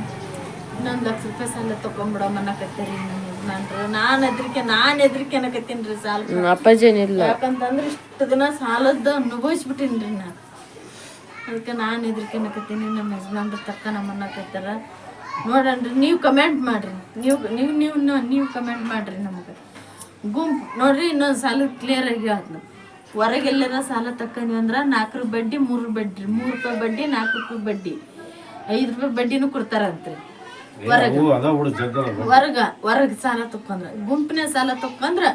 ಇನ್ನೊಂದು 1,00,000 ರೂಪಾಯಿ ಸಾಲ ತೊಗೊಂಬಿಡಮನ್ನಕತ್ತೀರಿ ನಮ್ಮ ಯಜಮಾನ್ರು. ನಾನು ಹೆದ್ರಿಕೆ ಅನ್ನಕತ್ತೀನಿ ರೀ ಸಾಲ. ಅಪ್ಪಾಜೇನಿಲ್ಲ. ಯಾಕಂತಂದ್ರೆ ಇಷ್ಟು ದಿನ ಸಾಲದ್ದು ಅನುಭವಿಸ್ಬಿಟ್ಟೀನಿ ರೀ ನಾನು. ಅದಕ್ಕೆ ನಾನು ಹೆದ್ರಿಕೆ ಅನ್ನಕತ್ತೀನಿ. ನಮ್ಮ ಯಜಮಾನ್ರು ತಕ್ಕ ನಮ್ಮನ್ನಕತ್ತಾರ. ನೋಡಣ್ರಿ, ನೀವು ಕಮೆಂಟ್ ಮಾಡಿರಿ. ನೀವು ಕಮೆಂಟ್ ಮಾಡಿರಿ. ನಮಗೆ ಗುಂಪು ನೋಡ್ರಿ. ಇನ್ನೊಂದು ಸಾಲ ಕ್ಲಿಯರಾಗಿ ಹೇಳ್ತೀನಿ. ಹೊರಗೆಲ್ಲರ ಸಾಲ ತಕ್ಕಂದ್ವಿ ಅಂದ್ರೆ 4 ಬಡ್ಡಿ 3 ಬಡ್ಡಿ, 3 ರೂಪಾಯಿ ಬಡ್ಡಿ, 4 ರೂಪಾಯಿ ಬಡ್ಡಿ, 5 ರೂಪಾಯಿ ಬಡ್ಡಿನೂ ಕೊಡ್ತಾರಂತ್ರಿ. ಹೊರಗೆ ಸಾಲ ತಕೊಂಡ್ರೆ, ಗುಂಪಿನ ಸಾಲ ತಕೊಂಡ್ರೆ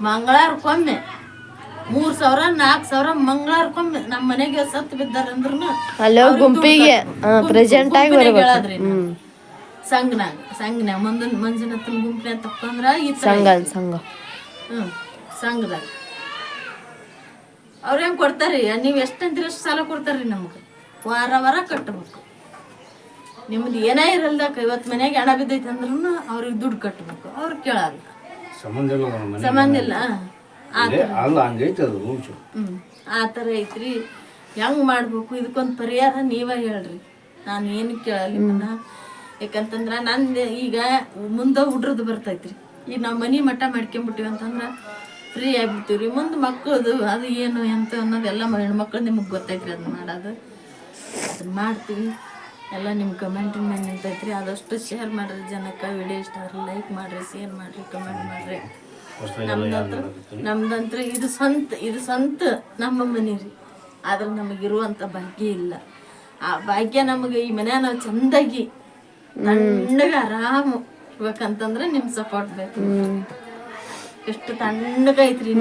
ಮಂಗಳವಾರಕ್ಕೊಮ್ಮೆ 3,000 4,000 ಮಂಗಳವಾರಕ್ಕೊಮ್ಮೆ. ನಮ್ಮ ಮನೆಗೆ ಸತ್ತು ಬಿದ್ದಾರಂದ್ರೂ ಗುಂಪಿಗೆ ಪ್ರೆಸೆಂಟ್ ಆಗಿ ಹೇಳದ್ರಿ. ಸಂಘನಾಗ ಮಂಜುನಾಥನ ಗುಂಪಿನ ತಕೊಂಡ್ರ ಈ ಸಂಘದಾಗ ಅವ್ರ ಹೆಂಗ್ ಕೊಡ್ತಾರ್ರಿ? ನೀವು ಎಷ್ಟಂತಿರಷ್ಟು ಸಾಲ ಕೊಡ್ತಾರ್ರಿ ನಮ್ಗೆ. ವಾರ ಕಟ್ಟಬೇಕು. ನಿಮ್ದು ಏನೇ ಇರಲ್ದಾಗ ಇವತ್ತು ಮನೆಗೆ ಹಣ ಬಿದ್ದೈತೆ ಅಂದ್ರೂ ಅವ್ರಿಗೆ ದುಡ್ಡು ಕಟ್ಟಬೇಕು. ಅವ್ರು ಕೇಳಲ್ಲ, ಸಂಬಂಧ ಇಲ್ಲ. ಆ ಥರ ಐತ್ರಿ. ಹೆಂಗ್ ಮಾಡ್ಬೇಕು? ಇದಕ್ಕೊಂದು ಪರಿಹಾರ ನೀವೇ ಹೇಳ್ರಿ. ನಾನು ಏನು ಕೇಳಲ್ಲ ನಿಮ್ಮನ್ನ. ಯಾಕಂತಂದ್ರೆ ನಂದು ಈಗ ಮುಂದೆ ಹುಡ್ರದ್ದು ಬರ್ತೈತ್ರಿ. ಈಗ ನಾವು ಮನೆ ಮಠ ಮಾಡ್ಕೊಂಬಿಟ್ಟಿವಿ ಅಂತಂದ್ರೆ ಫ್ರೀ ಆಗಿಬಿಡ್ತೀವಿ ರೀ. ಮುಂದೆ ಮಕ್ಕಳದು ಅದು ಏನು ಎಂತ ಅನ್ನೋದೆಲ್ಲ ಹೆಣ್ಮಕ್ಳು ನಿಮಗೆ ಗೊತ್ತೈತ್ರಿ. ಅದನ್ನ ಮಾಡೋದು ಅದನ್ನ ಮಾಡ್ತೀವಿ. ಎಲ್ಲ ನಿಮ್ಮ ಕಮೆಂಟಿನ ಮೇಲೆ ನಿಂತೈತ್ರಿ. ಆದಷ್ಟು ಶೇರ್ ಮಾಡಿರಿ. ಜನಕ್ಕೆ ವಿಡಿಯೋ ಇಷ್ಟ ಆದ್ರೆ ಲೈಕ್ ಮಾಡಿರಿ, ಶೇರ್ ಮಾಡಿರಿ, ಕಮೆಂಟ್ ಮಾಡಿರಿ. ನಮ್ದಂತ್ರ ಇದು ಸ್ವಂತ ನಮ್ಮ ಮನೆ ರೀ. ಆದ್ರೆ ನಮಗಿರುವಂಥ ಭಾಗ್ಯ ಇಲ್ಲ. ಆ ಭಾಗ್ಯ ನಮಗೆ ಈ ಮನೆ ನಾವು ಚೆಂದಾಗಿ ತಣ್ಣಗೆ ಆರಾಮು ಬೇಕಂತಂದ್ರೆ ನಿಮ್ ಸಪೋರ್ಟ್ ಬೇಕು. ಎಷ್ಟು ತಣ್ಣಗೈತ್ರಿ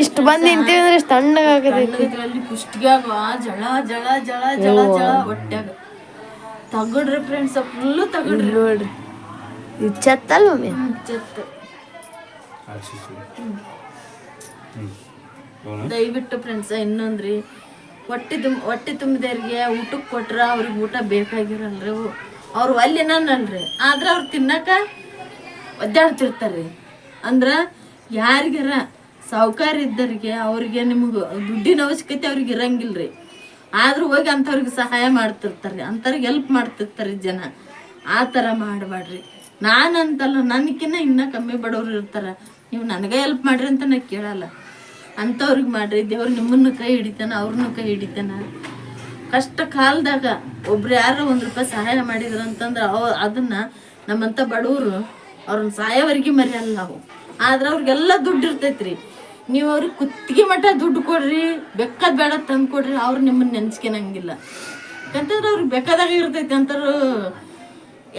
ಇಷ್ಟು ಬಂದು ನಿಂತೀವಿ ಅಂದ್ರೆ ಇಷ್ಟು ತಣ್ಣಗಾಗತೈತಿ. ಅಲ್ಲಿ ಕುಷ್ಟಿಗ್ಯಾಗ ಜಳ ಜಳ ಜಳ ಜಳ ಜಳ ಹೊಟ್ಯಾಗ ತಗಡ್ರಿ ಫ್ರೆಂಡ್ಸ್, ಫುಲ್ಲು ತಗಡ್ರಿ ನೋಡ್ರಿ. ಇದು ಚತ್ತಲ್ ಮಮ್ಮಿ, ಚೆತ್ತು. ದಯವಿಟ್ಟು ಫ್ರೆಂಡ್ಸ್ ಇನ್ನೊಂದ್ರಿ, ಹೊಟ್ಟೆ ತುಂಬಿದವ್ರಿಗೆ ಊಟಕ್ಕೆ ಕೊಟ್ರ ಅವ್ರಿಗೆ ಊಟ ಬೇಕಾಗಿರಲ್ರಿ. ಅವ್ರು ಅಲ್ಲಿನಲ್ರಿ, ಆದ್ರೆ ಅವ್ರು ತಿನ್ನಕ ಒದ್ದಾಡ್ತಿರ್ತಾರ್ರಿ. ಅಂದ್ರ ಯಾರಿಗಾರ ಸಾವುಕಾರ ಇದ್ದವ್ರಿಗೆ ಅವ್ರಿಗೆ ನಿಮ್ಗೆ ದುಡ್ಡಿನ ಅವಶ್ಯಕತೆ ಅವ್ರಿಗೆ ಇರಂಗಿಲ್ರಿ. ಆದ್ರೂ ಹೋಗಿ ಅಂಥವ್ರಿಗೆ ಸಹಾಯ ಮಾಡ್ತಿರ್ತಾರೆ, ಅಂಥವ್ರಿಗೆ ಹೆಲ್ಪ್ ಮಾಡ್ತಿರ್ತಾರೆ ಜನ. ಆ ಥರ ಮಾಡಬೇಡ್ರಿ. ನಾನಂತಲ್ಲ, ನನಗಿನ್ನ ಇನ್ನೂ ಕಮ್ಮಿ ಬಡವ್ರು ಇರ್ತಾರೆ, ನೀವು ನನಗೆ ಹೆಲ್ಪ್ ಮಾಡ್ರಿ ಅಂತ ನಾ ಕೇಳಲ್ಲ. ಅಂಥವ್ರಿಗೆ ಮಾಡ್ರಿ, ದೇವ್ರು ನಿಮ್ಮನ್ನು ಕೈ ಹಿಡಿತಾನ, ಅವ್ರನ್ನೂ ಕೈ ಹಿಡಿತಾನ. ಕಷ್ಟ ಕಾಲದಾಗ ಒಬ್ರು ಯಾರು ₹1 ಸಹಾಯ ಮಾಡಿದ್ರು ಅಂತಂದ್ರೆ ಅದನ್ನು ನಮ್ಮಂಥ ಬಡವರು ಅವ್ರನ್ನ ಸಾಯೋವರೆಗೆ ಮರೆಯಲ್ಲ ನಾವು. ಆದ್ರೆ ಅವ್ರಿಗೆಲ್ಲ ದುಡ್ಡು ಇರ್ತೈತ್ರಿ. ನೀವು ಅವ್ರಿಗೆ ಕುತ್ತಿಗೆ ಮಟ್ಟ ದುಡ್ಡು ಕೊಡ್ರಿ, ಬೇಕಾದ ಬೇಡ ತಂದು ಕೊಡ್ರಿ, ಅವ್ರು ನಿಮ್ಮನ್ನು ನೆನ್ಸ್ಕೊಳಂಗಿಲ್ಲ. ಯಾಕಂತಂದ್ರೆ ಅವ್ರಿಗೆ ಬೇಕಾದಾಗ ಇರ್ತೈತಿ ಅಂತಾರು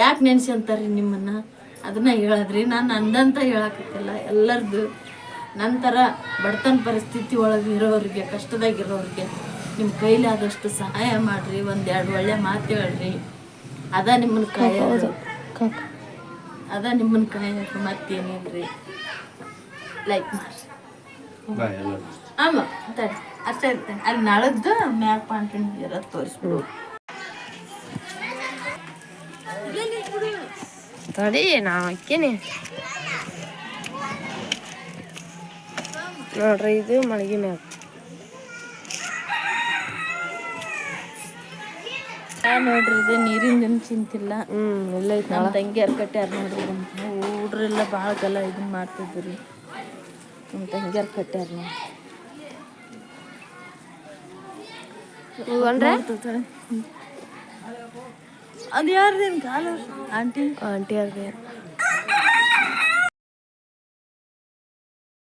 ಯಾಕೆ ನೆನ್ಸ್ಕೊಂತಾರ್ರಿ ನಿಮ್ಮನ್ನು? ಅದನ್ನ ಹೇಳದ್ರಿ. ನಾನು ಅಂದಂತ ಹೇಳಕತ್ತಿಲ್ಲ, ಎಲ್ಲರದು ನಂತರ ಬಡತನ ಪರಿಸ್ಥಿತಿ ಒಳಗೆ ಇರೋರಿಗೆ, ಕಷ್ಟದಾಗಿರೋರಿಗೆ ನಿಮ್ಮ ಕೈಲಿ ಆದಷ್ಟು ಸಹಾಯ ಮಾಡಿರಿ. 1-2 ಒಳ್ಳೆ ಮಾತು ಹೇಳ್ರಿ. ಅದ ನಿಮ್ಮನ್ನ ಕಾಯೋದು, ಅದ ನಿಮ್ಮನ್ನ ಕಾಯೋದು, ಮತ್ತೇನಿಲ್ರಿ. ಲೈಕ್ ಮಾಡಿ ಆಮ ಅಷ್ಟೇ ಇರ್ತೇನೆ. ಅಲ್ಲಿ ನಾಳದ್ದು ಮ್ಯಾಕ್ ಪಾಂಟಿನ ಇರೋದು ತೋರಿಸ್ಬಿಡು. ತಡಿ ನಾ ಹಾಕೇನಿ ನೋಡ್ರಿ. ಇದು ಮಳಗಿ ಮ್ಯಾಗ ನೋಡ್ರಿ, ಇದು ನೀರಿನ ಚಿಂತಿಲ್ಲ. ಎಲ್ಲ ಐತಿ. ನಮ್ಮ ತಂಗಿಯರ್ ಕಟ್ಟ್ಯಾರ ನೋಡ್ರಿ. ಹುಡ್ರೆಲ್ಲ ಭಾಳ ಗಲ ಇದನ್ನ ಮಾಡ್ತಿದ್ರಿ. ನಮ್ಮ ತಂಗಿಯರ್ ಕಟ್ಟ್ಯಾರ ಅದು ಯಾರ್ದೇನು ಕಾಲು ಆಂಟಿ ಆಂಟಿ ಅವ್ರಿಗೆ